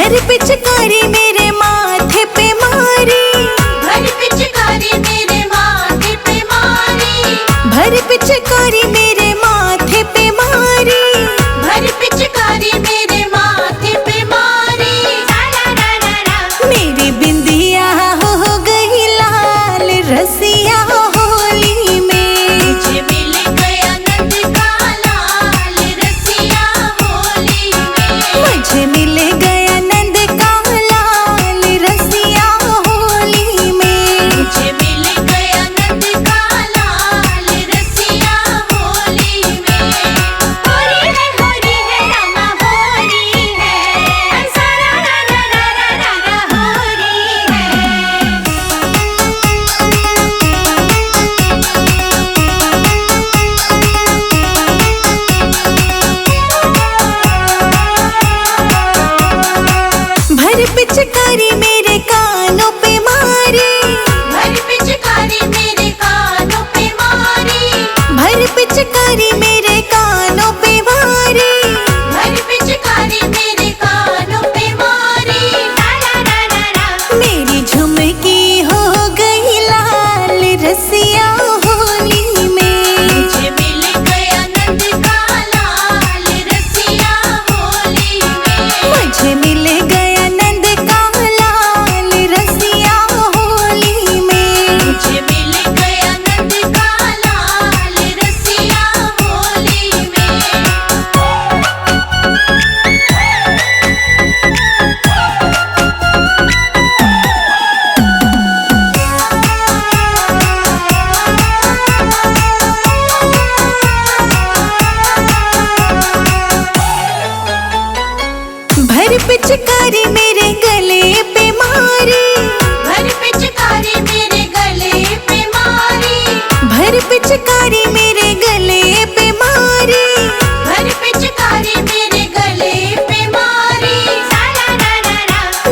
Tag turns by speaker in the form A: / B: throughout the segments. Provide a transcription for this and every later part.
A: भर पिचकारी मेरे माथे पे मारी,
B: भर पिचकारी मेरे माथे पे मारी,
A: भर पिचकारी मेरे माथे पे मारी,
B: भर पिचकारी मेरे माथे पे मारी।
A: मेरी बिंदिया हो गई लाल रसिया होली में,
B: मुझे मिल गया नंद का लाल रसिया होली में,
A: मुझे मिल गया नंद का लाल रसिया होली में,
B: मुझे मिल गया नंद का लाल रसिया होली में। होली है रामा होली है, सारा रा रा रा रा रा होली है।
A: भर पिचकारी मेरे कानों पे मारी,
B: भर पिचकारी मेरे कानों पे मारी,
A: भर पिचकारी मेरे कानों पे मारी,
B: भर पिचकारी मेरे कानों पे मारी।
A: मेरी झुमकी हो गई लाल रसिया होली में,
B: मुझे मिल गया नंद का लाल रसिया होली में,
A: मुझे मिल गया नंद का लाल रसिया होली में,
B: मुझे मिल गया नंद का लाल रसिया होली में।
A: भर पिचकारी मेरे गले पे मारी,
B: भर पिचकारी मेरे गले पे मारी,
A: भर पिचकारी मेरे गले पे मारी,
B: भर पिचकारी मेरे गले पे मारी।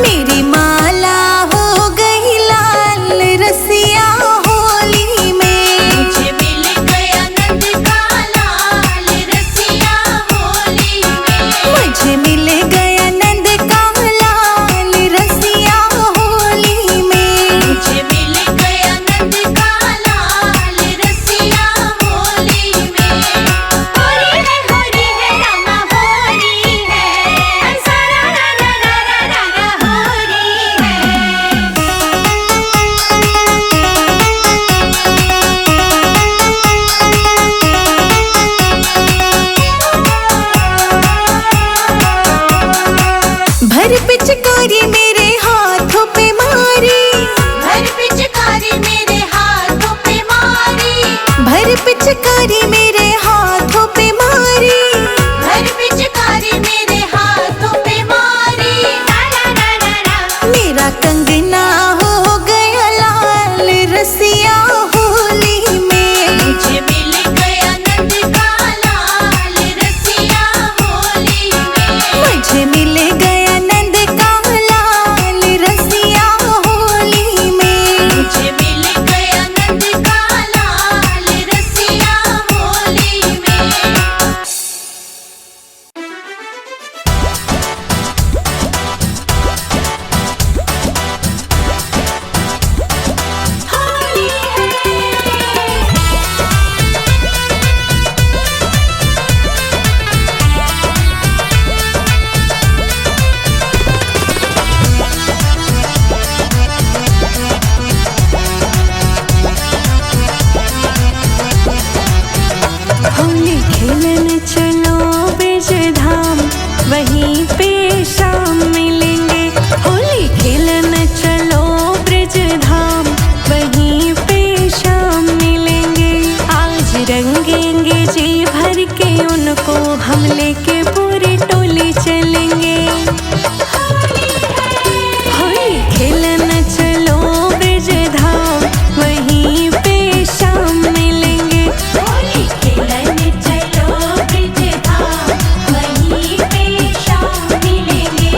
A: मेरी माला हो गई लाल रसिया होली में,
B: मुझे मिल गया नंद का लाल रसिया होली में,
A: मुझे मिल गया नंद का लाल रसिया होली में,
B: मुझे मिल गया नंद का लाल रसिया होली में। होली है रामा होली है, सारा रा रा रा रा रा होली है।
A: भर पिचकारी मेरे हाथों पे मारी,
B: भर पिचकारी मेरे हाथों पे मारी,
A: भर पिचकारी मेरे हाथों पे मारी,
B: भर पिचकारी मेरे हाथों पे मारी।
A: मेरा कंगना हो गया लाल रसिया होली में,
B: मुझे मिल गया नंद का लाल रसिया होली में,
A: मुझे मिल गया नंद का लाल रसिया होली में,
B: मुझे मिल गया नंद का लाल रसिया होली में। होली है।
A: होली खेलन चलो ब्रज धाम, वहीं पे शाम मिलेंगे। होली खेलन चलो ब्रज धाम, वहीं पे शाम मिलेंगे। आज रंगेंगे जी भर के उनको, हम लेके पूरी टोली चलेंगे। होली खेलन चलो ब्रज धाम, वहीं पे शाम मिलेंगे।
B: होली खेलन चलो ब्रज धाम, वहीं पे शाम मिलेंगे।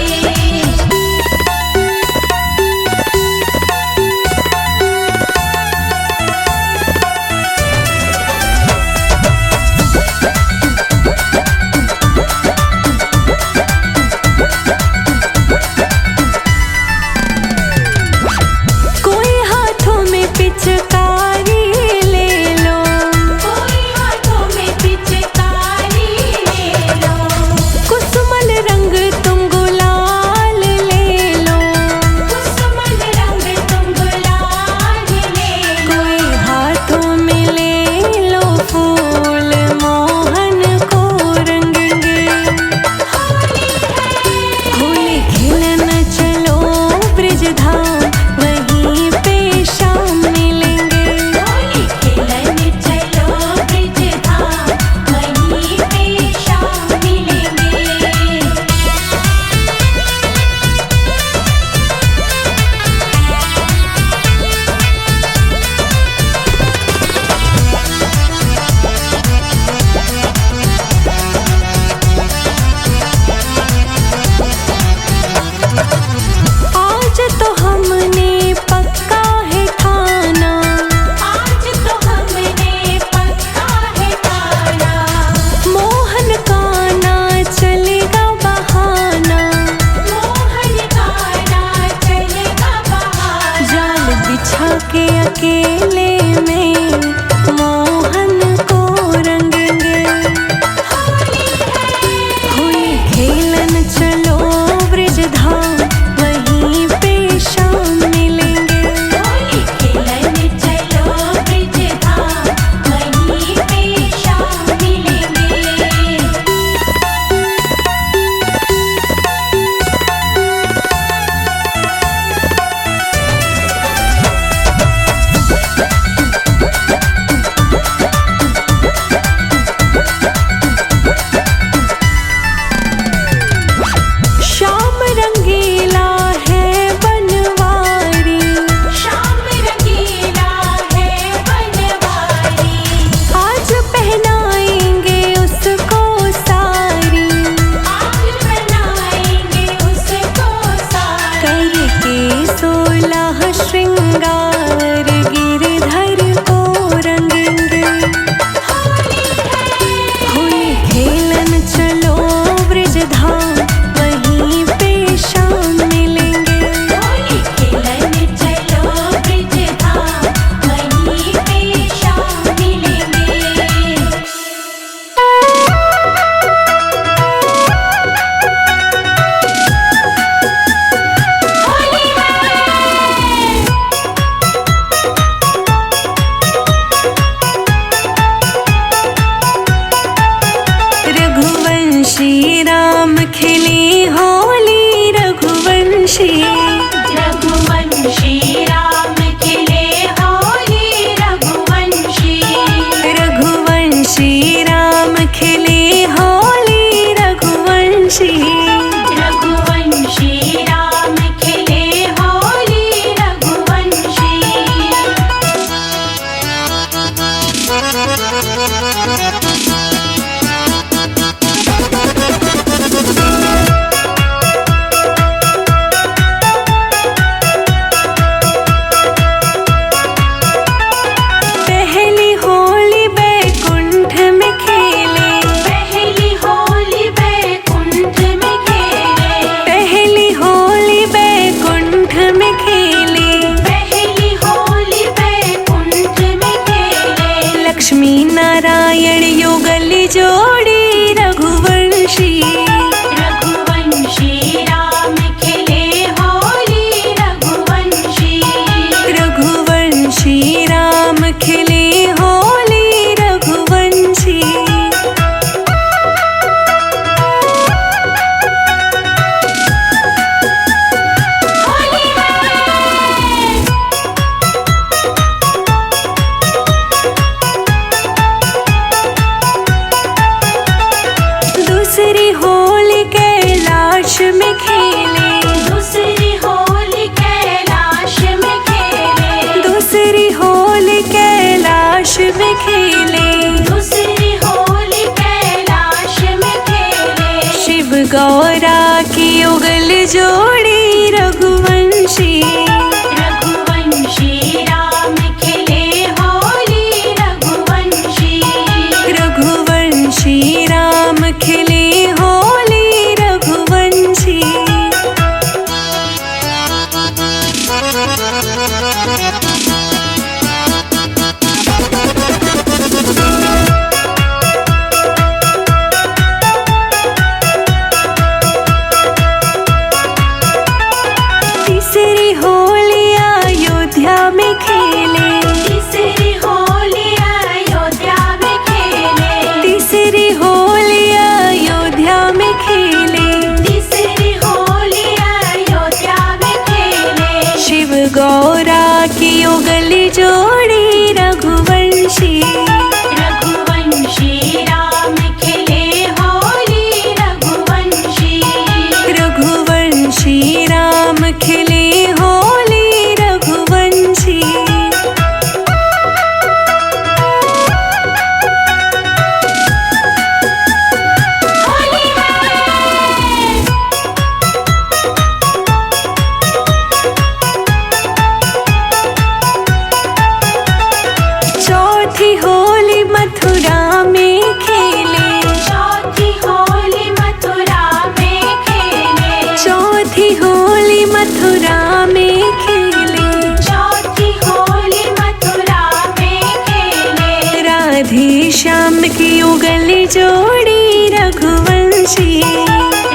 A: जोड़ी रघुवंशी।
B: रघुवंशी राम खेले होली रघुवंशी।
A: रघुवंशी राम खिले होली रघुवंशी। तीसरी होली अयोध्या में खेले।
B: तीसरी होली अयोध्या में खेले।
A: तीसरी होली अयोध्या में खेले।
B: तीसरी होली अयोध्या में खेले।
A: शिव गौरा की युगल जोड़ी रघुवंशी।
B: रघुवंशी राम खेले होली रघुवंशी।
A: रघुवंशी राम खिले होली रघुवंशी।
B: होली है।
A: चौथी होली मथुरा में खेले।
B: चौथी होली मथुरा में खेले।
A: चौथी होली मथुरा में खेले।
B: चौथी होली मथुरा में खेले।
A: राधे श्याम की युगल जोड़ी रघुवंशी।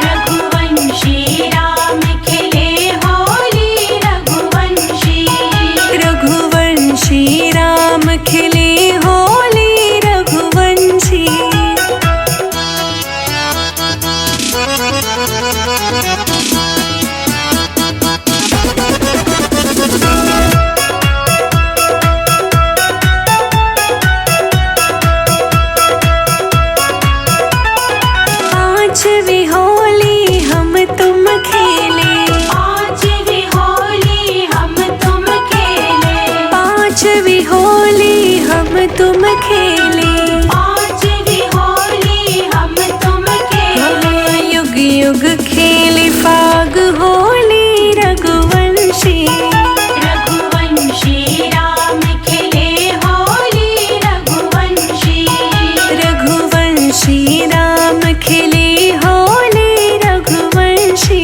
B: रघुवंशी राम खेले होली रघुवंशी।
A: रघुवंशी राम खिले होली रघुवंशी। पांचवी होली हम तुम खेले।
B: पांचवी होली हम तुम खेले।
A: पांचवी होली हम तुम खेले।
B: पांचवी होली हम तुम खेले।
A: युग युग खेले फाग होली रघुवंशी।
B: रघुवंशी राम खेले होली रघुवंशी।
A: रघुवंशी राम खिले होली रघुवंशी।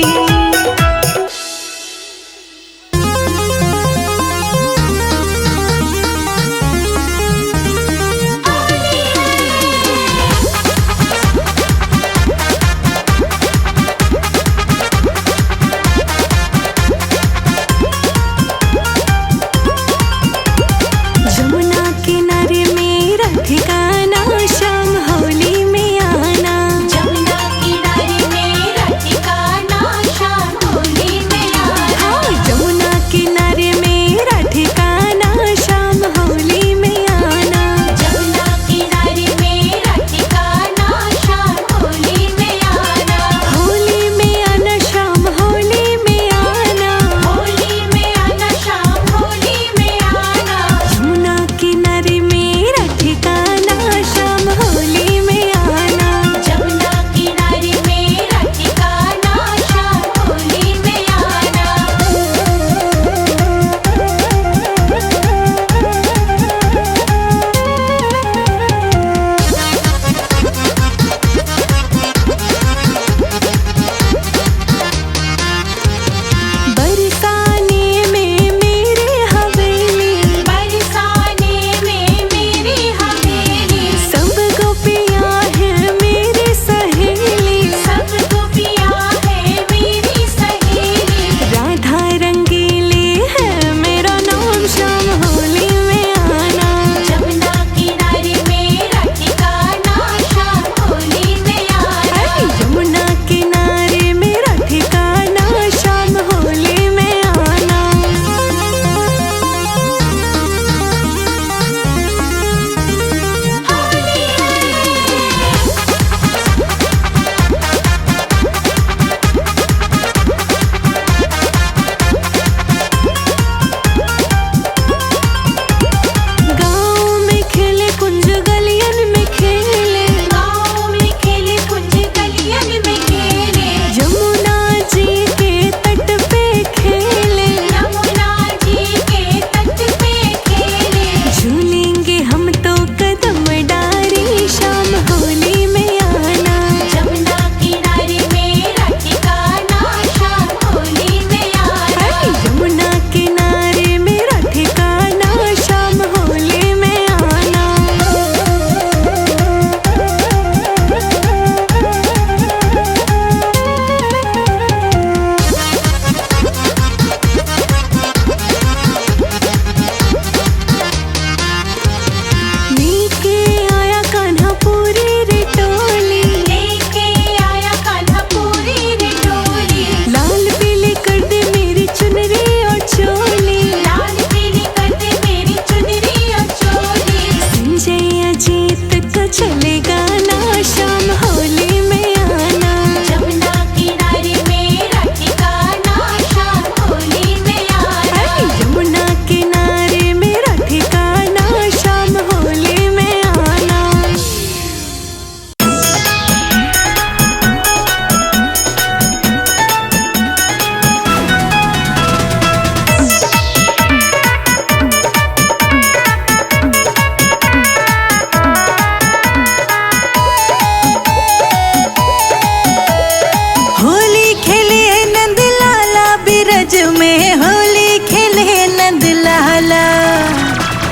A: में होली खेले नंद लाला।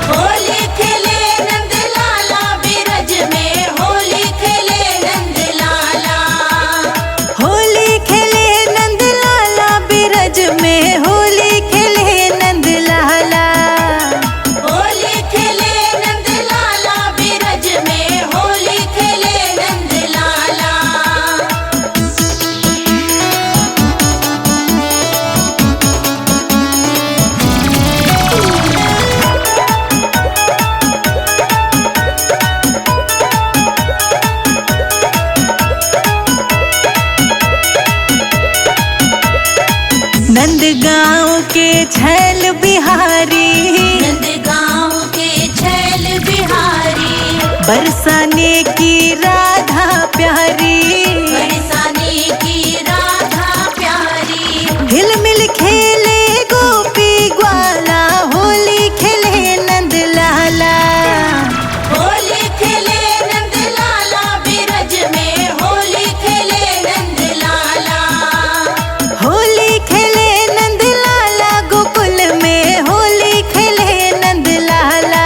B: होली खेले नंद लाला बिरज में होली खेले नंद लाला।
A: होली खेले नंद लाला बिरज में होली खेले नंद लाला।
B: होली खेले नंद लाला बिरज में होली खेले नंद लाला।
A: नंद गाँव के छैल बिहारी,
B: नंद गाँव के छैल बिहारी।
A: बरसाने की राधा प्यारी।
B: बरसाने की राधा प्यारी।
A: हिल मिल खेले गोपी ग्वाला होली खेले नंद लाला।
B: होली खेले नंद लाला बिरज में होली खेले नंद लाला।
A: होली खेले नंद लाला गोकुल में होली खेले नंद लाला।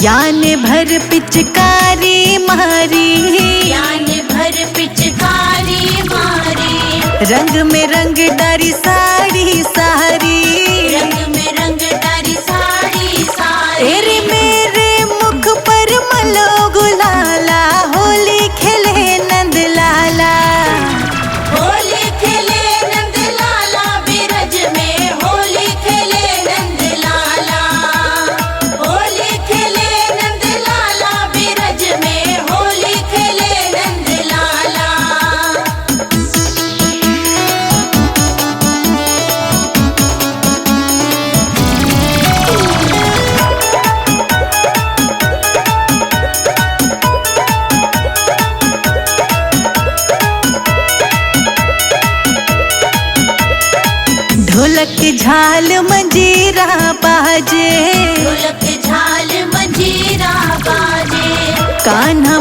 A: यान भर पिचकारी मारी,
B: यान भर पिचकारी मारी।
A: रंग में रंग डारी साड़ी सारी।
B: रंग में रंग डारी साड़ी सारी।
A: तेरे मेरे मुख पर मलो गुलाला होली खेले नंद लाला।
B: होली खेले नंद लाला बिरज में होली खेले नंद लाला। होली खेले नंद लाला बिरज में होली खेले नंद लाला।
A: ढोलक झाल मंजीरा बाजे,
B: ढोलक झाल मंजीरा बाजे।
A: कान्हा